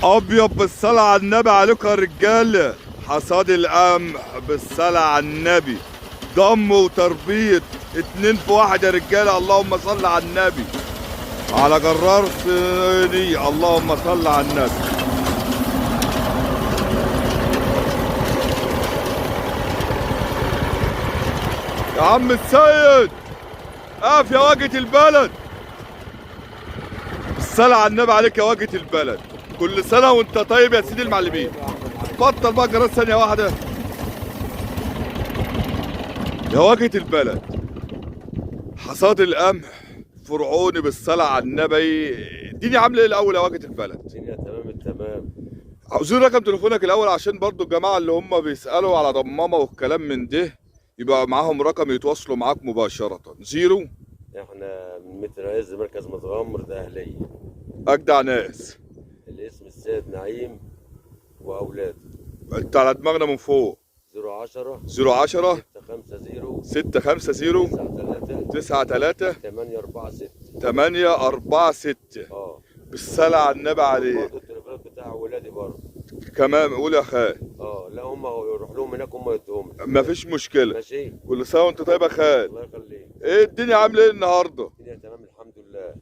ابيض بالصلاة على النبي عليكم يا رجاله. حصاد القمح بالصلاة على النبي، ضم وتربيط اتنين في واحد يا رجاله. اللهم صل على النبي. على جرار صيني، اللهم صل على النبي. يا عم السيد اقف يا واجهة البلد. الصلاة على النبي عليك يا واجهة البلد. كل سنة وانت طيب يا سيدي المعلمين. بطل بقى جراد ثانية واحدة يا واجهة البلد. حصاد القمح فرعوني بالصلاة على النبي. اديني عامل ايه الاول يا واجهة البلد؟ الدنيا تمام التمام. عاوزين رقم تليفونك الاول عشان برضو الجماعة اللي هم بيسألوا على ضمامة والكلام من ده يبقى معاهم رقم يتواصلوا معاك مباشرة. زيرو. احنا من متر عز مركز متغمر ده اهليه. اجدع ناس. الاسم السيد نعيم واولاده. انت على دماغنا من فوق. 010 010 650 650 93 93 846. 846. بالصلاة على النبي عليه. برضه التليفونات بتاع ولادي برضه. كمان قول يا خال. لا هم يروح لهم هناك هم يدوهم لي. مفيش مشكلة. ماشي. كل سنة وانت طيب يا خال. الله يخليك. ايه الدنيا عاملة ايه النهاردة؟ الدنيا تمام الحمد لله.